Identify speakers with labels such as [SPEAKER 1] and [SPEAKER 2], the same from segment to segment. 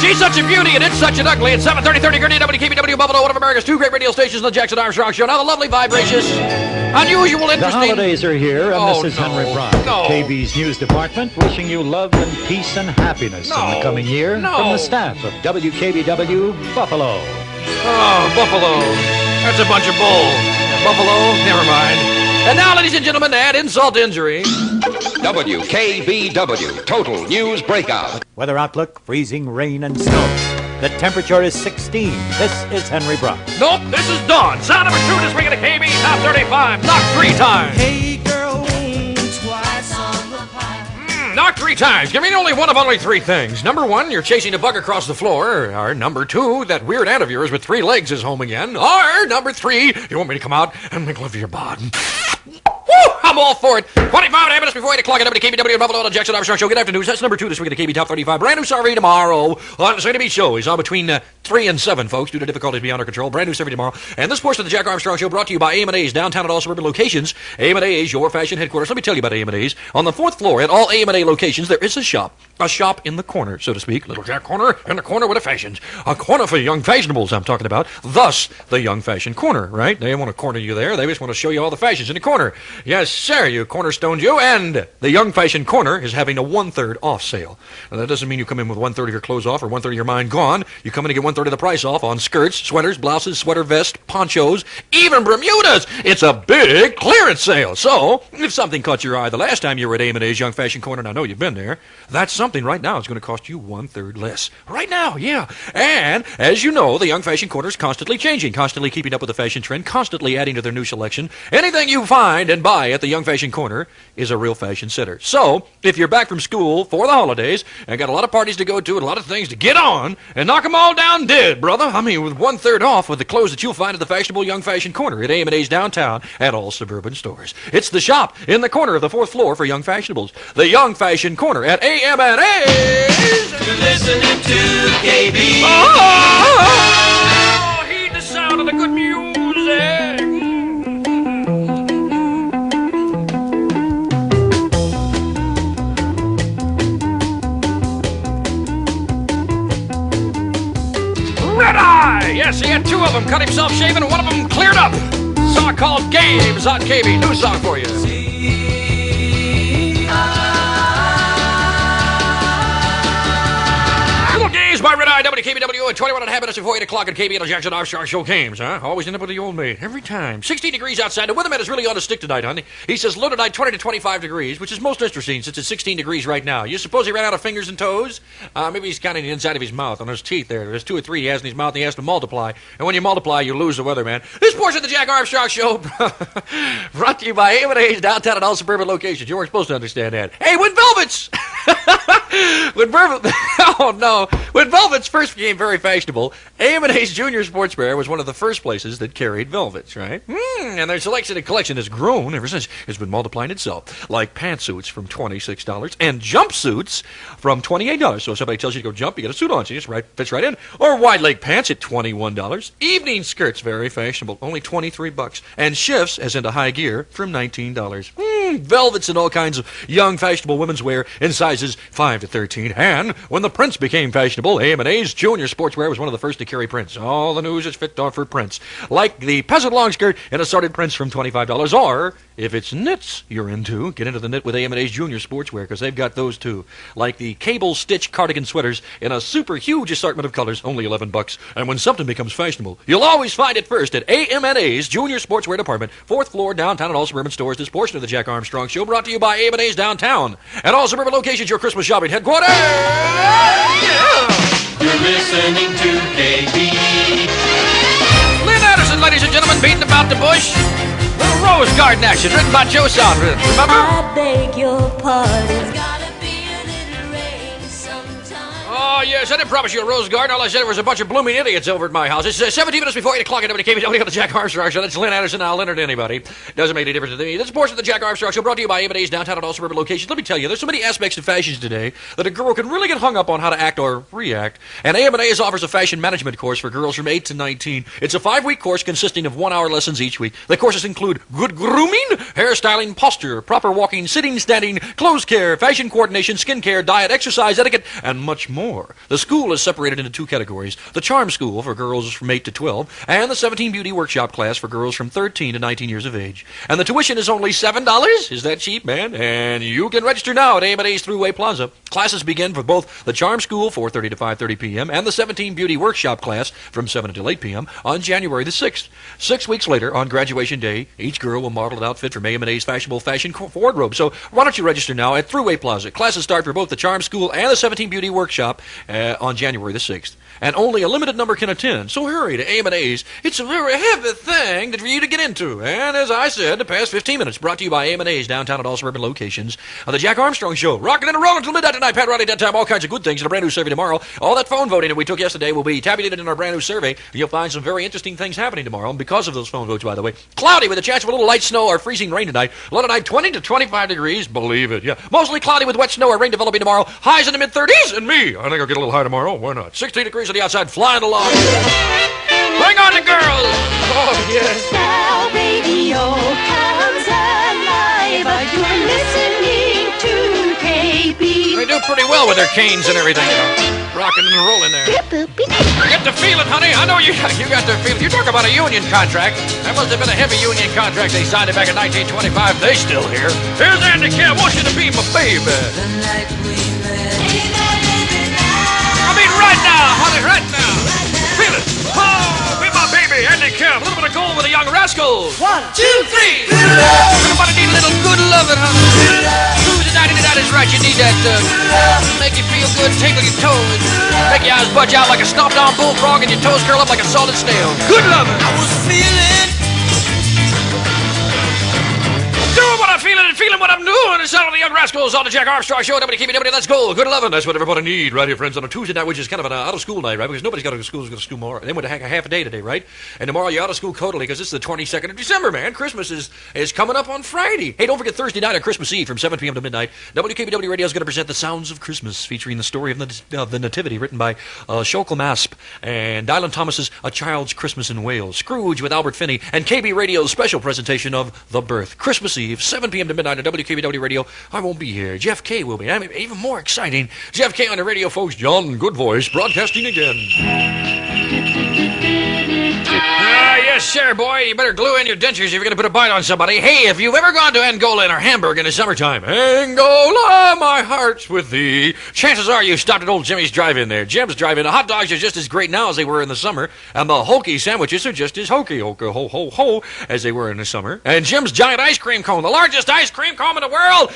[SPEAKER 1] She's such a beauty and it's such an ugly. It's 7:30 Gurney, WKBW Buffalo, one of America's two great radio stations, the Jackson Armstrong Show. Now the lovely, vivacious, unusual, interesting...
[SPEAKER 2] The holidays are here, and this is Henry Brown,
[SPEAKER 1] No.
[SPEAKER 2] KB's News Department, wishing you love and peace and happiness in the coming year from the staff of WKBW Buffalo.
[SPEAKER 1] Oh, Buffalo. That's a bunch of bull. Buffalo, never mind. And now, ladies and gentlemen, add insult to injury.
[SPEAKER 3] WKBW, Total News Breakout.
[SPEAKER 2] Weather outlook, freezing rain and snow. The temperature is 16. This is Henry Brown.
[SPEAKER 1] Nope, this is Dawn. Sound number 2 this week at the KB Top 35. Knocked 3 times.
[SPEAKER 4] Hey girl, twice on the pie.
[SPEAKER 1] Knocked 3 times. Give me only one of only 3 things. Number 1, you're chasing a bug across the floor. Or number 2, that weird aunt of yours with 3 legs is home again. Or number 3, you want me to come out and make love to your body. Woo! I'm all for it. 25 minutes before 8 o'clock at WKBW Buffalo, the Jackson Armstrong Show. Good afternoon. That's number 2 this week at the KB Top 35. Brand new survey tomorrow on the Sandy Show. He's on between 3 and 7, folks, due to difficulties beyond our control. Brand new survey tomorrow. And this portion of the Jack Armstrong Show brought to you by AM&A's, downtown at all suburban locations. AM&A's, your fashion headquarters. Let me tell you about AM&A's. On the 4th floor at all AM&A locations, there is a shop. A shop in the corner, so to speak. Little Jack Corner in the corner with the fashions. A corner for young fashionables, I'm talking about. Thus, the Young Fashion Corner, right? They don't want to corner you there. They just want to show you all the fashions in the corner. Yes, sir, you cornerstoned you. And the Young Fashion Corner is having a 1/3 off sale. Now, that doesn't mean you come in with 1/3 of your clothes off or 1/3 of your mind gone. You come in and get 1/3 of the price off on skirts, sweaters, blouses, sweater vests, ponchos, even Bermudas. It's a big clearance sale. So, if something caught your eye the last time you were at AM&A's Young Fashion Corner, and I know you've been there, that's something right now is going to cost you 1/3 less. Right now, yeah. And, as you know, the Young Fashion Corner is constantly changing, constantly keeping up with the fashion trend, constantly adding to their new selection. Anything you find and buy at the Young Fashion Corner is a real fashion center. So, if you're back from school for the holidays and got a lot of parties to go to and a lot of things to get on and knock them all down dead, brother, I mean, with 1/3 off with the clothes that you'll find at the fashionable Young Fashion Corner at AM&A's downtown at all suburban stores. It's the shop in the corner of the 4th floor for young fashionables. The Young Fashion Corner at AM&A's.
[SPEAKER 4] You're listening to KB.
[SPEAKER 1] Oh, heed the sound of the good music. Red Eye! Yes, he had 2 of them cut himself shaving and one of them cleared up. Song called Games on KB. New song for you. By Red Eye, WKBW at 21 and a half minutes before 8 o'clock at KB and the Jackson Armstrong Show games, huh? Always end up with the old mate. Every time. 16 degrees outside. The weatherman is really on a stick tonight, honey. He says low tonight 20 to 25 degrees, which is most interesting since it's 16 degrees right now. You suppose he ran out of fingers and toes? Maybe he's counting the inside of his mouth on his teeth there. There's 2 or 3 he has in his mouth and he has to multiply. And when you multiply, you lose the weatherman. This portion of the Jack Armstrong Show brought to you by AM&A's downtown at all suburban locations. You weren't supposed to understand that. Hey, when Velvet's... When Velvet's first became very fashionable, AM&A's Junior Sportswear was one of the first places that carried Velvets, right? And their selection and collection has grown ever since. It's been multiplying itself, like pantsuits from $26 and jumpsuits from $28. So if somebody tells you to go jump, you get a suit on, so it just fits right in. Or wide leg pants at $21. Evening skirts, very fashionable, only $23. And shifts, as into high gear, from $19. Velvets and all kinds of young fashionable women's wear in sizes 5 to 13. And when the prints became fashionable, AM&A's Junior Sportswear was one of the first to carry prints. All the news is fit for prints. Like the peasant long skirt and assorted prints from $25. Or, if it's knits you're into, get into the knit with AM&A's Junior Sportswear, because they've got those too. Like the cable stitch cardigan sweaters in a super huge assortment of colors, only $11. And when something becomes fashionable, you'll always find it first at AM&A's Junior Sportswear Department, 4th floor, downtown at all suburban stores. This portion of the Jack Armstrong Show brought to you by AM&A's downtown at all suburban locations, your Christmas shopping headquarters. Yeah.
[SPEAKER 4] You're listening to KB.
[SPEAKER 1] Lynn Anderson, ladies and gentlemen, beating about the bush. Little Rose Garden action, written by Joe Southern. Remember?
[SPEAKER 5] I beg your pardon. Gotta be a little rain sometime.
[SPEAKER 1] Oh, yes, I didn't promise you a Rose Garden. All I said was a bunch of blooming idiots over at my house. It's 17 minutes before 8 o'clock at WKBW on the Jack Armstrong Show. That's Lynn Anderson. I'll Leonard anybody. Doesn't make any difference to me. This portion of the Jack Armstrong Show brought to you by AM&A's downtown at all suburban locations. Let me tell you, there's so many aspects to fashions today that a girl can really get hung up on how to act or react. And AM&A's offers a fashion management course for girls from 8 to 19. It's a 5-week course consisting of 1-hour lessons each week. The courses include good grooming, hairstyling, posture, proper walking, sitting, standing, clothes care, fashion coordination, skin care, diet, exercise, etiquette, and much more. The school is separated into two categories: the Charm School for girls from 8 to 12, and the 17 Beauty Workshop class for girls from 13 to 19 years of age. And the tuition is only $7. Is that cheap, man? And you can register now at A&A's Thruway Plaza. Classes begin for both the Charm School, 4:30 to 5:30 p.m., and the 17 Beauty Workshop class from 7 until 8 p.m. on January the 6th. 6 weeks later, on graduation day, each girl will model an outfit from A&A's fashionable fashion wardrobe. So why don't you register now at Thruway Plaza? Classes start for both the Charm School and the 17 Beauty Workshop on January the 6th. And only a limited number can attend, so hurry to A&A's. It's a very heavy thing for you to get into. And as I said, the past 15 minutes brought to you by A&A's downtown at all suburban locations. The Jack Armstrong Show, rocking and rolling until midnight tonight. Pat Riley, dead time, all kinds of good things in a brand new survey tomorrow. All that phone voting that we took yesterday will be tabulated in our brand new survey. You'll find some very interesting things happening tomorrow. And because of those phone votes, by the way, cloudy with a chance of a little light snow or freezing rain tonight. Low tonight, 20 to 25 degrees. Believe it, yeah. Mostly cloudy with wet snow or rain developing tomorrow. Highs in the mid-30s. And me, I think I'll get a little high tomorrow. Why not? 16 degrees on the outside, flying along. Bring on the girls! Oh, yes.
[SPEAKER 5] Now radio comes alive. You're listening to KB.
[SPEAKER 1] They do pretty well with their canes and everything, you know. Rocking and rolling there. Get the feeling, honey. I know you got the feeling. You talk about a union contract. That must have been a heavy union contract. They signed it back in 1925. They still here. Here's Andy Kim. I want you to be my baby. I mean, right now, honey, right now. Feel it. Oh, be my baby, Andy Kim. A little bit of gold with the Young Rascals. 1, 2, 3. Everybody need a little good loving, honey. Tuesday night, that is right. You need that make you feel good, tickle your toes, make your eyes budge out like a stomped-on bullfrog, and your toes curl up like a salted snail. Good loving. I was feeling. Doing what I'm feeling and feeling what I'm doing. It's out of the Young Rascals on the Jack Armstrong Show. WKBW, let's go. Good loving. That's what everybody need right here, friends, on a Tuesday night, which is kind of an out-of-school night, right? Because nobody's got to go to school. Who's going to school tomorrow? They went to half a day today, right? And tomorrow you're out of school totally because it's the 22nd of December, man. Christmas is coming up on Friday. Hey, don't forget Thursday night or Christmas Eve from 7 p.m. to midnight. WKBW Radio is going to present The Sounds of Christmas, featuring the story of the Nativity, written by Shokel Masp and Dylan Thomas's A Child's Christmas in Wales, Scrooge with Albert Finney, and KB Radio's special presentation of The Birth. Christmas Eve, 7 p.m. to midnight on WKBW Radio. I won't be here. Jeff K will be. I mean, even more exciting, Jeff K on the radio, folks. John Good Voice broadcasting again. Yes, sir, boy. You better glue in your dentures if you're going to put a bite on somebody. Hey, if you've ever gone to Angola or Hamburg in the summertime, Angola, my heart's with thee. Chances are you stopped at old Jimmy's Drive-In there. Jim's Drive-In. The hot dogs are just as great now as they were in the summer, and the hokey sandwiches are just as hokey, ho, ho, ho, as they were in the summer. And Jim's giant ice cream cone, the largest ice cream cone in the world,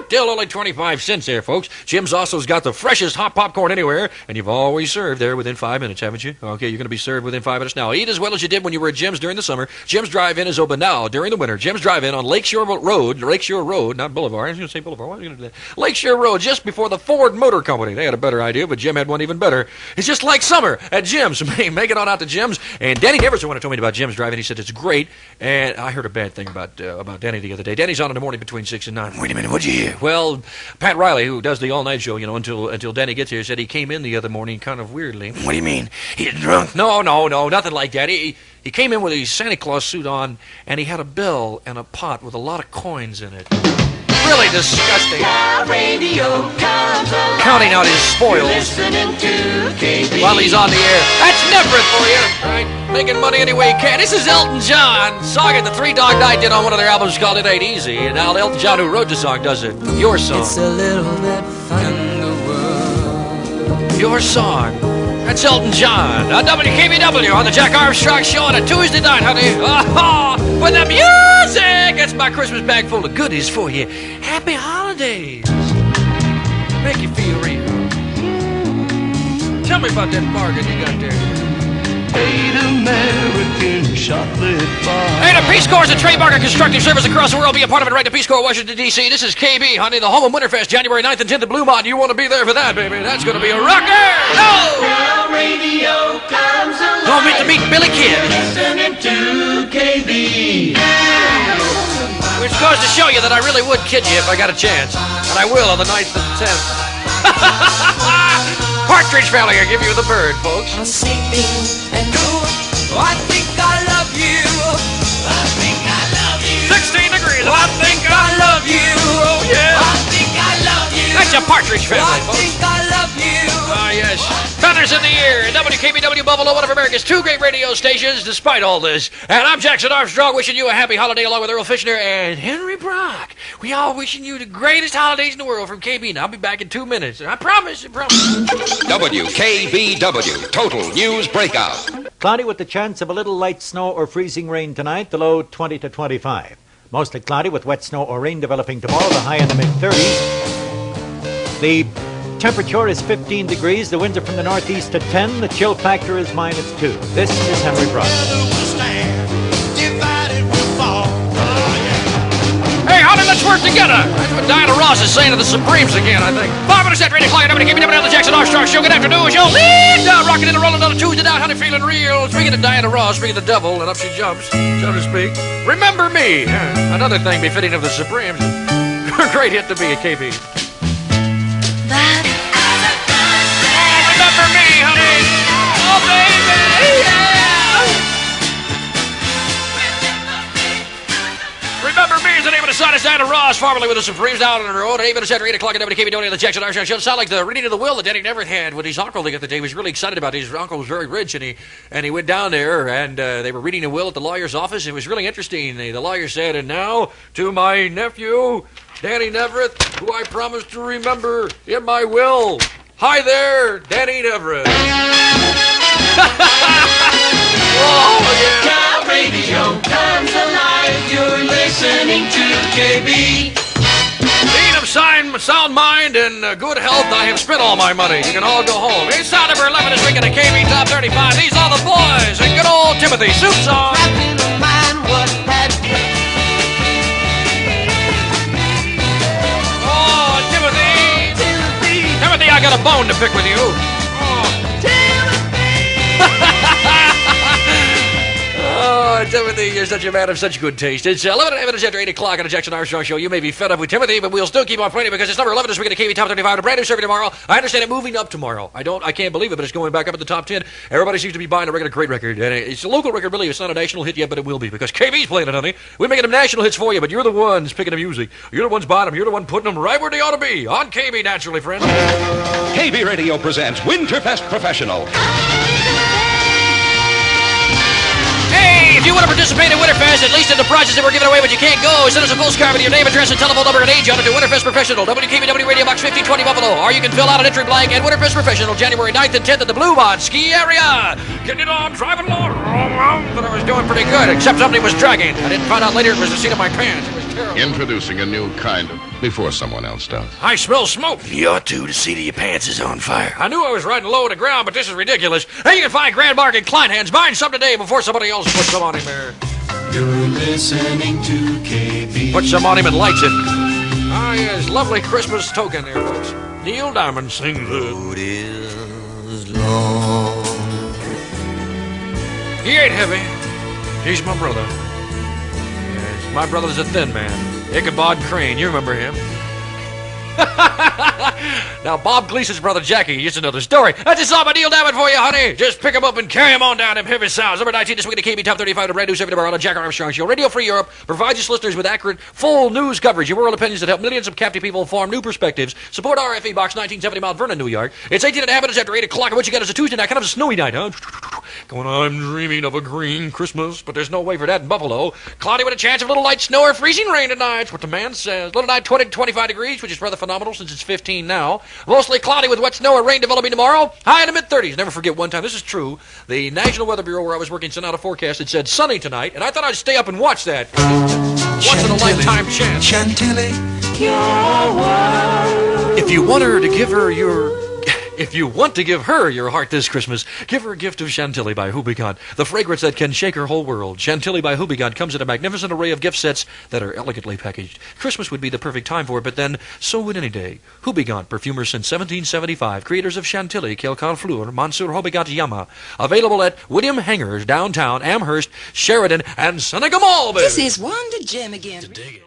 [SPEAKER 1] still only 25 cents there, folks. Jim's also's got the freshest hot popcorn anywhere, and you've always served there within 5 minutes, haven't you? Okay, you're going to be served within 5 minutes now. Eat as well as you did when you were at Jim's during the summer. Jim's Drive-In is open now during the winter. Jim's Drive-In on Lakeshore Road, not Boulevard. I was going to say Boulevard. Why was I going to do that? Lakeshore Road, just before the Ford Motor Company. They had a better idea, but Jim had one even better. It's just like summer at Jim's. Make it on out to Jim's. And Danny Everson told me about Jim's Drive-In. He said it's great. And I heard a bad thing about Danny the other day. Danny's on in the morning between 6 and 9. Wait a minute, what'd you hear? Well, Pat Riley, who does the all-night show, until Danny gets here, said he came in the other morning kind of weirdly. What do you mean? He's drunk? No, nothing like that. He came in with his Santa Claus suit on, and he had a bell and a pot with a lot of coins in it. Really disgusting. Counting out his spoils while he's on the air. That's Nebrit for you, right? Making money any way he can. This is Elton John. Song that the Three Dog Night did on one of their albums called It Ain't Easy. And now Elton John, who wrote the song, does it. Your song.
[SPEAKER 4] It's a little bit fun in the world.
[SPEAKER 1] Your song. That's Elton John on WKBW on the Jack Armstrong Show on a Tuesday night, honey. Oh, with the music! That's my Christmas bag full of goodies for you. Happy holidays. Make you feel real. Tell me about that bargain you got there.
[SPEAKER 6] 8 American chocolate bar.
[SPEAKER 1] Hey, the Peace Corps is a trademark of constructive service across the world. Be a part of it right to Peace Corps, Washington, D.C. This is KB, honey, the home of Winterfest, January 9th and 10th at Bluemont. You want to be there for that, baby. That's going to be a rocker. No!
[SPEAKER 4] Now radio comes alive.
[SPEAKER 1] Don't meet Billy Kidd.
[SPEAKER 4] Listening to KB.
[SPEAKER 1] Which goes to show you that I really would kid you if I got a chance. And I will on the 9th and 10th. Partridge Family will give you the bird, folks.
[SPEAKER 4] I'm sleeping and I think I love you. I think I love you.
[SPEAKER 1] 16 degrees. I think I love you. Oh, yeah.
[SPEAKER 4] I think I love you.
[SPEAKER 1] That's your Partridge Family,
[SPEAKER 4] I
[SPEAKER 1] folks.
[SPEAKER 4] think I love you.
[SPEAKER 1] Buffalo, one of America's 2 great radio stations, despite all this. And I'm Jackson Armstrong, wishing you a happy holiday along with Earl Fishner and Henry Brock. We all wishing you the greatest holidays in the world from KB. And I'll be back in 2 minutes. I promise, I promise.
[SPEAKER 3] WKBW, Total News Breakout.
[SPEAKER 2] Cloudy with the chance of a little light snow or freezing rain tonight, the low 20 to 25. Mostly cloudy with wet snow or rain developing tomorrow, the high in the mid-30s. The temperature is 15 degrees. The winds are from the northeast at 10. The chill factor is -2. This is Henry Brock.
[SPEAKER 1] Hey, honey, let's work together. That's what Diana Ross is saying to the Supremes again, I think. 5 minutes after 8 o'clock, I'm going to keep you down the Jackson Armstrong Show. Good afternoon, y'all. Lead down, rocking and rolling on a Tuesday night, honey, feeling real. Speaking of Diana Ross, speaking of the devil, and up she jumps, so to speak. Remember me. Another thing befitting of the Supremes. Great hit to be at KB. Remember me, honey. Oh, baby. Yeah. Remember me is the name of the song. It's Diana Ross, formerly with the Supremes, down on the road. 8 minutes after 8 o'clock at WKB on the Jackson Armstrong Show. It sounded like the reading of the will that Danny Neverett had with his uncle the other day. He was really excited about it. His uncle was very rich, and he went down there, and they were reading a will at the lawyer's office. It was really interesting. The lawyer said, and now to my nephew, Danny Neverett, who I promised to remember in my will. Hi there, Danny Neverett. Oh, yeah.
[SPEAKER 4] Now radio comes alive. You're listening to KB.
[SPEAKER 1] Being of sound mind and good health, I have spent all my money. You can all go home. It's sound number 11 is ringing a KB Top 35. These are the boys and good old Timothy Soup Song.
[SPEAKER 4] Wrapping a mind what had
[SPEAKER 1] Oh, Timothy, I got a bone to pick with you. Oh, Timothy, you're such a man of such good taste. It's 11 minutes after 8 o'clock on the Jackson Armstrong Show. You may be fed up with Timothy, but we'll still keep on playing because it's number 11 this week at KB Top 35. A brand new survey tomorrow. I understand it moving up tomorrow. I can't believe it, but it's going back up at the top 10. Everybody seems to be buying a regular great record. And it's a local record, really. It's not a national hit yet, but it will be because KB's playing it, honey. We're making them national hits for you, but you're the ones picking the music. You're the ones buying them. You're the one putting them right where they ought to be. On KB, naturally, friends.
[SPEAKER 3] KB Radio presents Winterfest Professional.
[SPEAKER 1] Hey, if you want to participate in Winterfest, at least in the prizes that we're giving away, but you can't go, send us a postcard with your name, address, and telephone number and age on it to Winterfest Professional, WKBW Radio Box 1520 Buffalo. Or you can fill out an entry blank at Winterfest Professional, January 9th and 10th at the Blue Mont Ski Area. Getting it on, driving along, but I was doing pretty good, except somebody was dragging. I didn't find out later it was the seat of my pants. It was terrible.
[SPEAKER 7] Introducing a new kind of before someone else does.
[SPEAKER 1] I smell smoke. You ought to. The seat of your pants is on fire. I knew I was riding low to the ground, but this is ridiculous. Hey, you can find Grand Bargain Kleinhans. Buying some today before somebody else puts some on him there.
[SPEAKER 6] You're listening to KB.
[SPEAKER 1] Put some on him and lights it. Ah, yes, lovely Christmas token there, folks. Neil Diamond sings it.
[SPEAKER 4] road is long.
[SPEAKER 1] He ain't heavy. He's my brother. Yes, my brother's a thin man. Ichabod Crane, you remember him. Now, Bob Gleason's brother Jackie is another story. That's just all my Neil Diamond for you, honey. Just pick him up and carry him on down them heavy sounds. Number 19 this week at KB Top 35, a brand new 70 tomorrow on the Jack Armstrong Show. Radio Free Europe provides its listeners with accurate, full news coverage. Your world opinions that help millions of captive people form new perspectives. Support RFE Box 1970 Mount Vernon, New York. It's 18 and a half minutes after 8 o'clock, and what you got is a Tuesday night, kind of a snowy night, huh? Going on, I'm dreaming of a green Christmas, but there's no way for that in Buffalo. Cloudy with a chance of a little light snow or freezing rain tonight. That's what the man says. Little night 20 to 25 degrees, which is rather phenomenal since it's 15 now. Mostly cloudy with wet snow or rain developing tomorrow. High in the mid-30s. Never forget one time, this is true, the National Weather Bureau where I was working sent out a forecast that said sunny tonight, and I thought I'd stay up and watch that. Once in a lifetime chance.
[SPEAKER 4] Chantilly,
[SPEAKER 1] If you want her to give her your... If you want to give her your heart this Christmas, give her a gift of Chantilly by Houbigant, the fragrance that can shake her whole world. Chantilly by Houbigant comes in a magnificent array of gift sets that are elegantly packaged. Christmas would be the perfect time for it, but then so would any day. Houbigant, perfumers since 1775, creators of Chantilly, Quelqu'un Fleur, Monsieur Houbigant Yama. Available at William Hangers, downtown, Amherst, Sheridan, and Seneca Mall, baby.
[SPEAKER 8] This is Wanda Jim again.
[SPEAKER 1] Dig it.